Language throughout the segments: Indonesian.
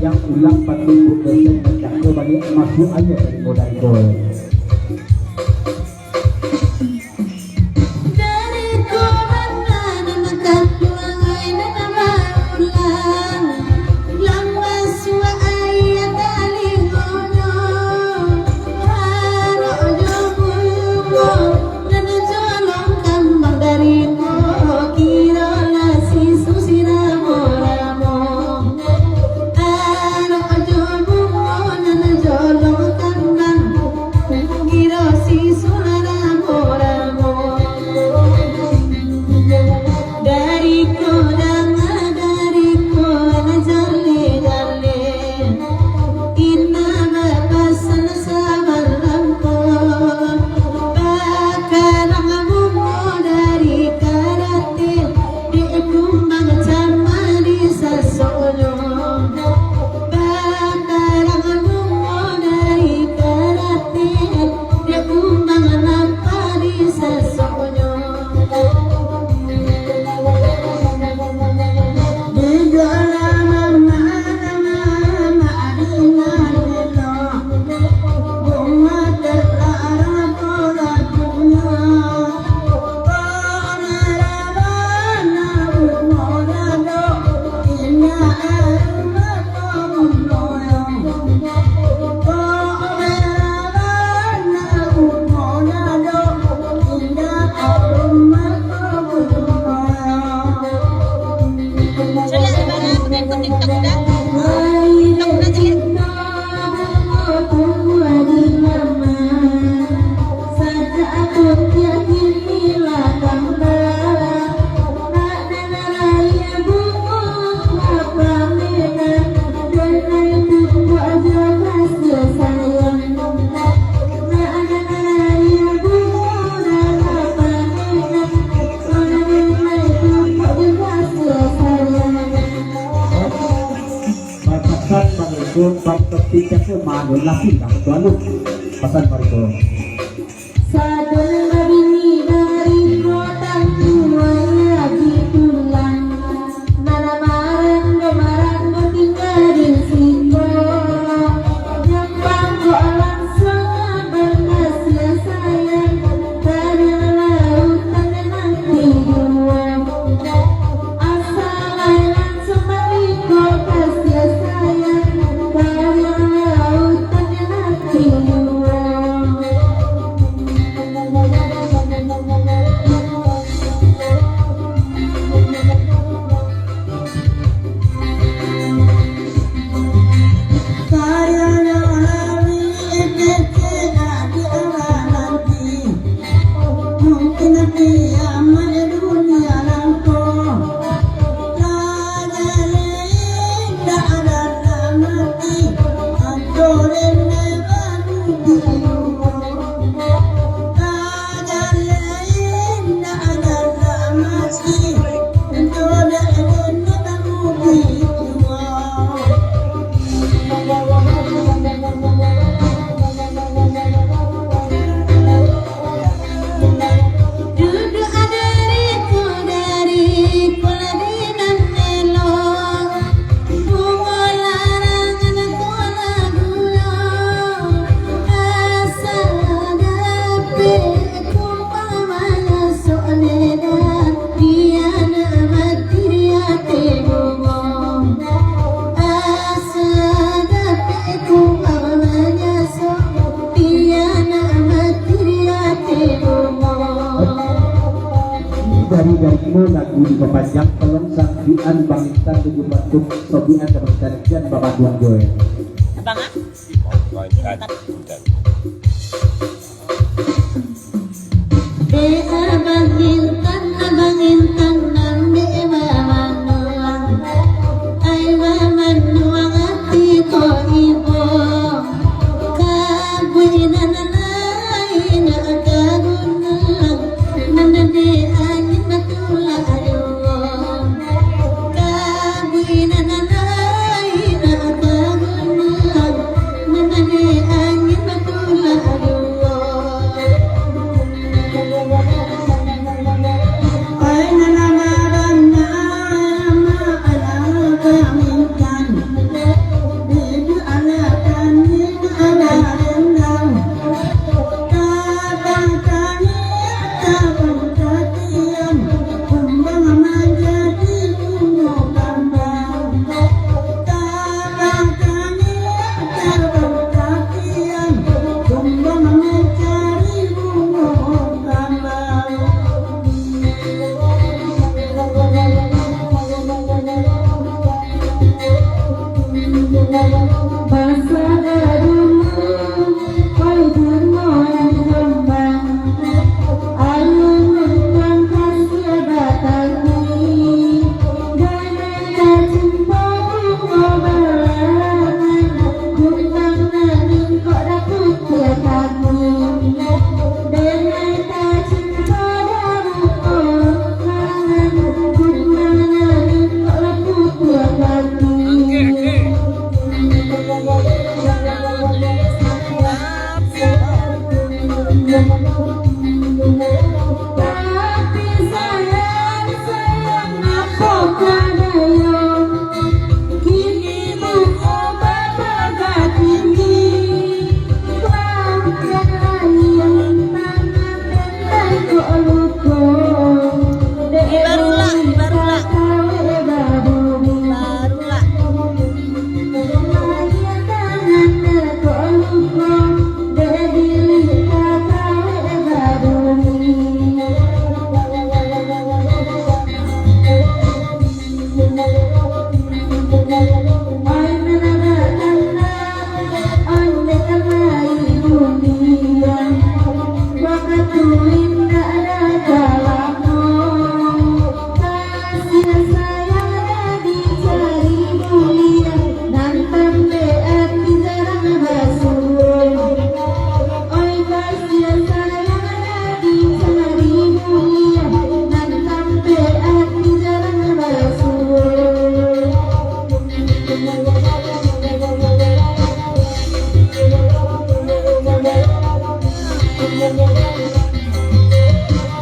yang ulang 40% mencakup bagi masuk aja dari modal gol. Bab ketika kemana lagi dah tuan pasan parko. Sadar ini dari kota tuanya di tulang, nana maran do tinggal di situ. Jepang ko langsung berhasil sayang dari lautan nanti dua. Asal Demo lagu di Kepanjang tolong Sabian Bang Intan tujuh batuk Sobian Kementerian Kian Bapak Tuan Joy. Abang ah? Abang Intan nang de manuang ay manuang ati ko ibo kabuinan nanay na kagunang nanade angin matula ayo kabuinan nanay na kagunang nanade angin matula ayo ay nananaran na maalaga minsan di alakan di alakan lang tatangkani tapagkatiyan kung mga manjati kumukambang tatangkani tapagkatiyan kung mga manjari kumukambang bangsa darumu walaupun orang kembang alun memang hasil batani dan cinta ngobalan kumbang naning kok dapat tiap kami dengan cinta darumu karangan kumbang naning kok dapat tiap kami tapi sayang apa kadayo kini buku bapak tinggi bangkan layang tangan dan kok luko Barulah.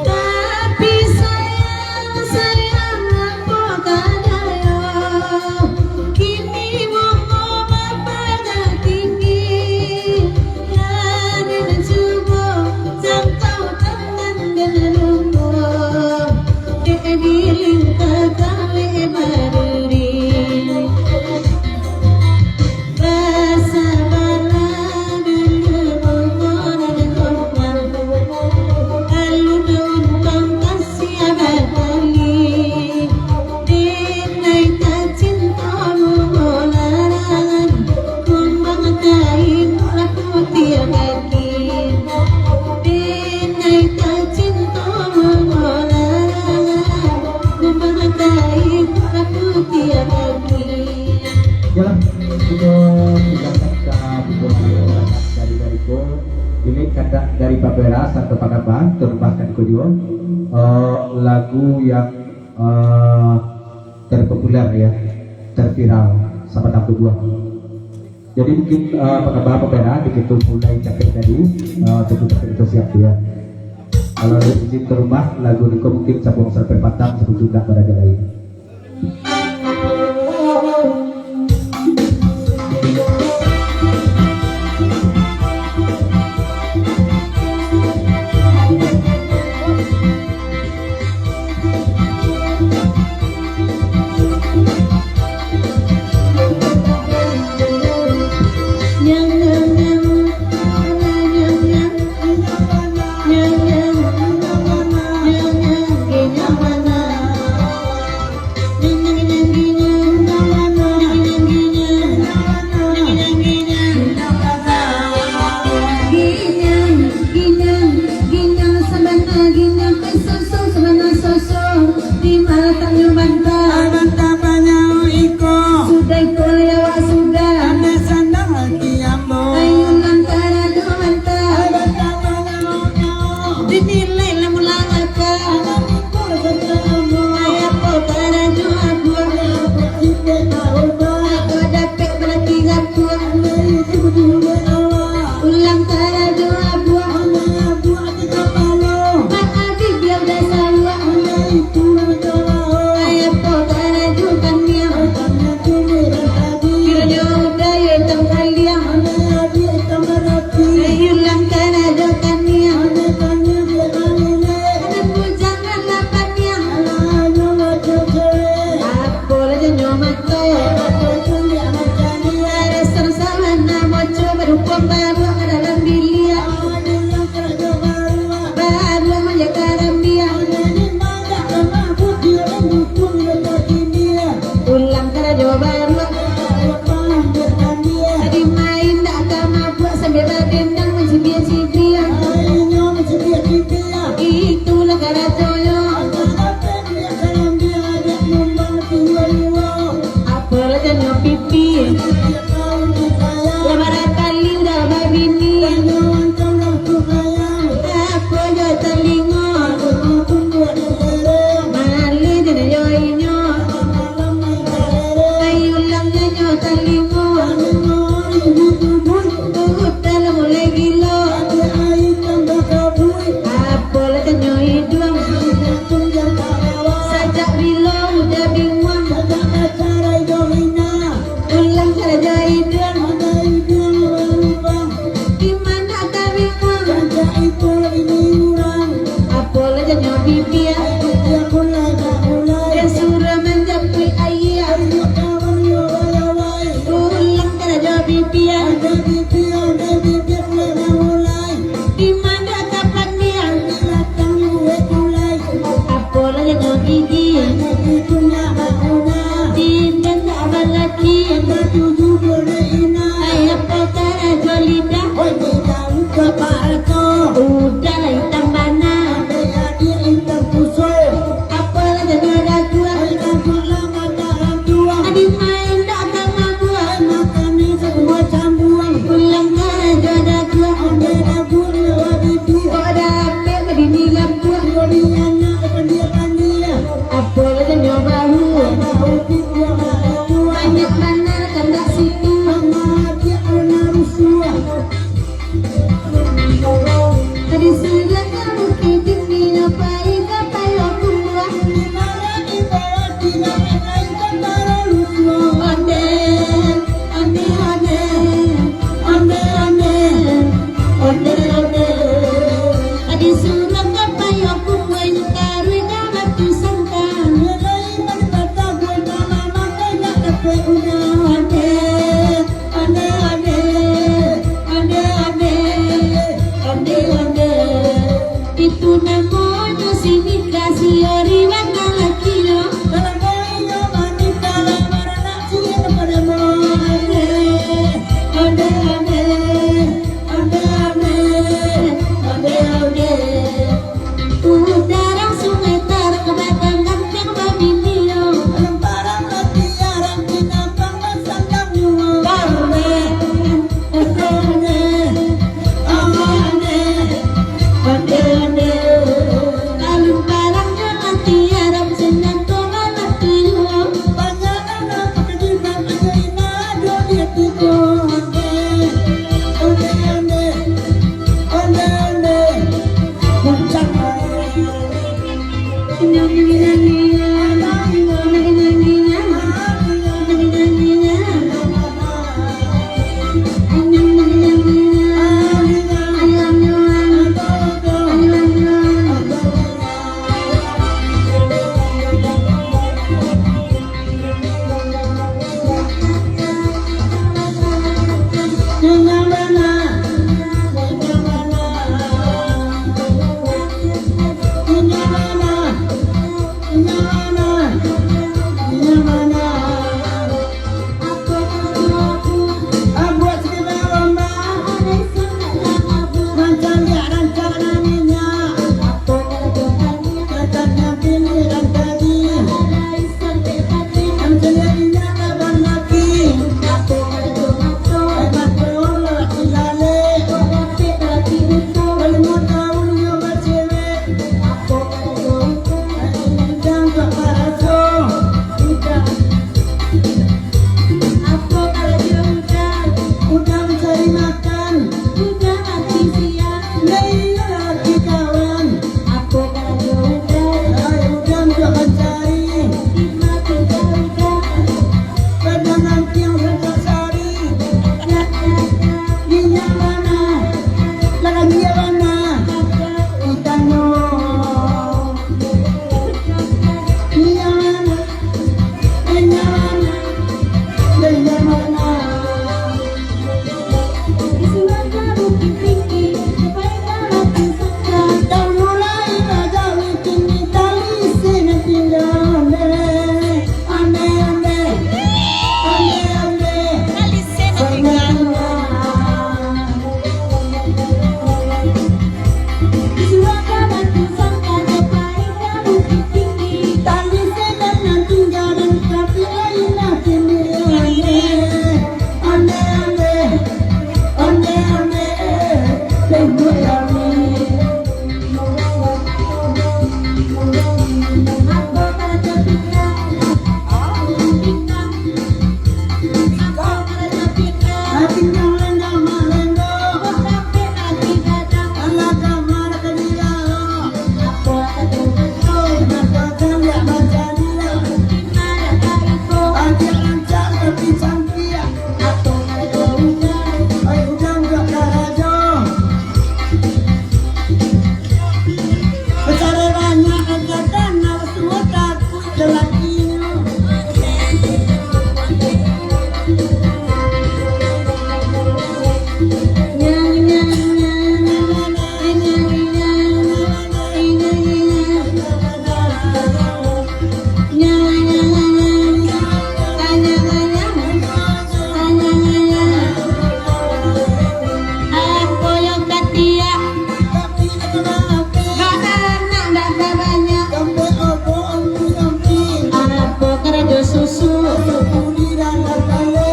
Tapi sayang apa kadayo kini buku bapak tinggi dan coba jangkau tangan dan lupa giling kekali berdiri Jalan untuk berangkat ke Bukit dari Bariko. Ini kata dari Papera sampai Pakabang terlebahkan di Kodio. Lagu yang terpopuler ya, terviral sama 62. Jadi mungkin Pakabang Papera begitu mulai capek tadi, tentu itu siap ya. Kalau di rumah lagu ini mungkin sabung sampai patang sebelum sudah pada lain. Yang mate Reser sawana moco berhukum baru dalam bilia Baru menjaga rambia Ulang kerajo baru Tadi main tak mabuk sambil berdendang mencibir-cibir Itulah kerajoyo Apalah jangan pipi Ya barangkali udah babini Apa jo telingo Mali jadi jo inyo Ayo ulangnya jo telingo Udah mulai gila Apalah jangan hidung Sajak bila udah bingung Ulang kerja hidung Gimana tak bingung Apalah jangan bibi ya Yang surah menjapui ayah Ulang kerja bibi ya Gimana kapan dia Apalah jangan gigi Dindan tak balaki Ayah perkara jual lidah Udahlah hitam bana Apalah jangan daguan Adik main tak akan mabuan Ulang kerja daguan Kok ada apa berdini lampuan Apalah jangan bahu Banyak benar kan tak situ Tadi sudah kamu kitik minum baik apa yang buat Onde, onde, onde, onde, onde Tadi sudah apa yang buat Taruh dalam tusangkan Itu namanya imigrasi orang laki lo Udara sungai terkebatan ganteng babini lo Onde, onde, onde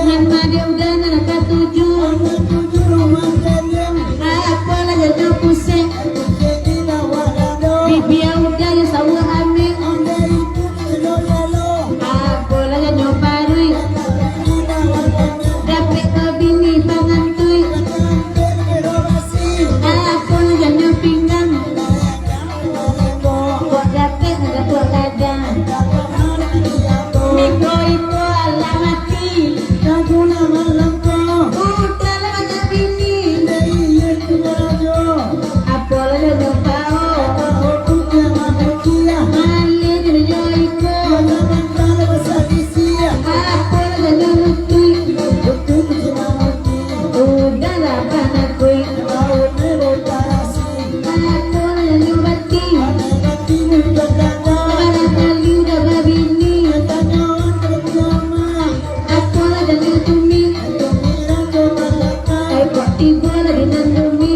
Nama dia udah neraka 7. Apalah jadi pusing. Bibi udah ya sawa amin. Apalah jadi parui. Dapat ke bini pangantui. Apalah jadi pinggang. Kok dapat ada tua kadang. Miko itu alamati. Udah lah ada bini. Apalah jadi pao. Mali jadi joiko. Apalah jadi lutui. Udah lah panakui. Apalah jadi bati. Barang kali udah babini. Apalah jadi tumi. Kok tiba lagi nandumi.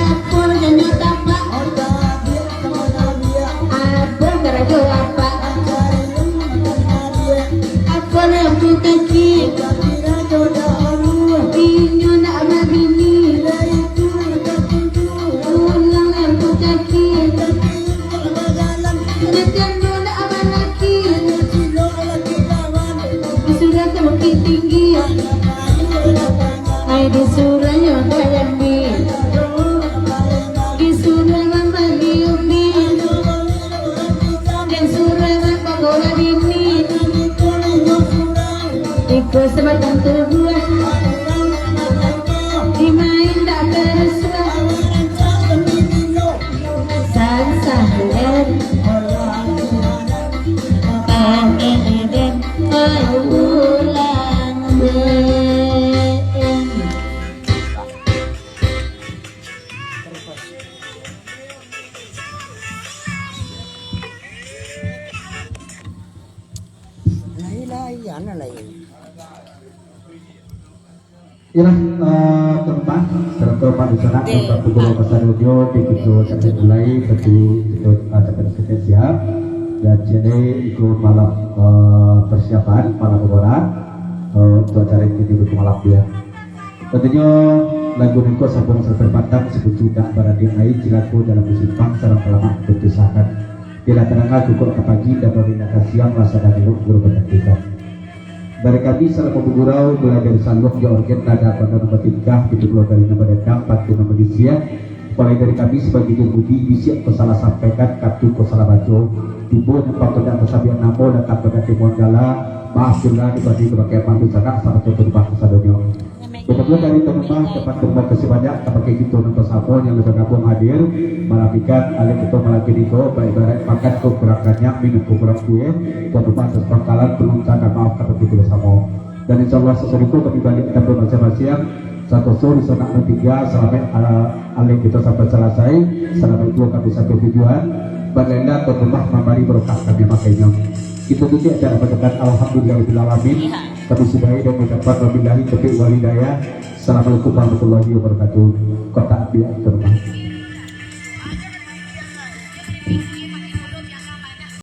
Apalah jadi tapak. Apa karajo apa? Apa yang kutaki? Inyo na amabini. Ulang yang kutaki. Natando na amalaki. Disuruh ke bukit tinggi. Ay disuruh yung kayami. Disuruh ang magiubi. Dan suruh ang pagola dini. Ikut sebatang terbuah. Dimain tak tersuah. Sansa hujan. Pangeden paulang den. Inilah tempat dalam tempat di sana tempat Gubernur Pasar Rejo begitu sampai mulai begitu sampai kita siap dan jadi ikut malam persiapan malam lebaran untuk acara ini di malam dia. Tentunya lagu niko sabung sampai patang sebut tak berada air jilaku dalam musim pang sarang kelama berdesakan bila tenangnya cukup ke pagi dan berpindah siang rasa dan ilmu guru bertaktikan. Dari kami selama bergurau mulai dari sandok di organ nada pada nomor 3 itu dua dari nomor datang 4 nomor disia mulai dari kami sebagai jurudi bisi aku salah sampaikan kartu aku salah baca timbul tempat pada kesabian namo dan tak pada timuan gala maaf juga dibagi berbagai pandu sana sama contoh rumah kesadonyo betul dari teman tempat rumah kasih banyak sebagai gitu nonton sapon yang bergabung hadir merapikan alih itu malaki itu baik-baik makan kekurangannya minum kurang kue dan rumah sesekali penuncan dan maaf kata itu bersama dan insya Allah sesuatu itu kami balik kita bermacam-macam satu sore sana 3 sampai alih kita sampai selesai selama itu kami sampai tujuan baginda ke rumah memberi berkah kami makainya itu tuh acara berdekat alhamdulillahirobbilalamin kami sudahi dan mendapat wabillahi taufiq walhidayah. Assalamualaikum warahmatullahi wabarakatuh. Kota Abia terima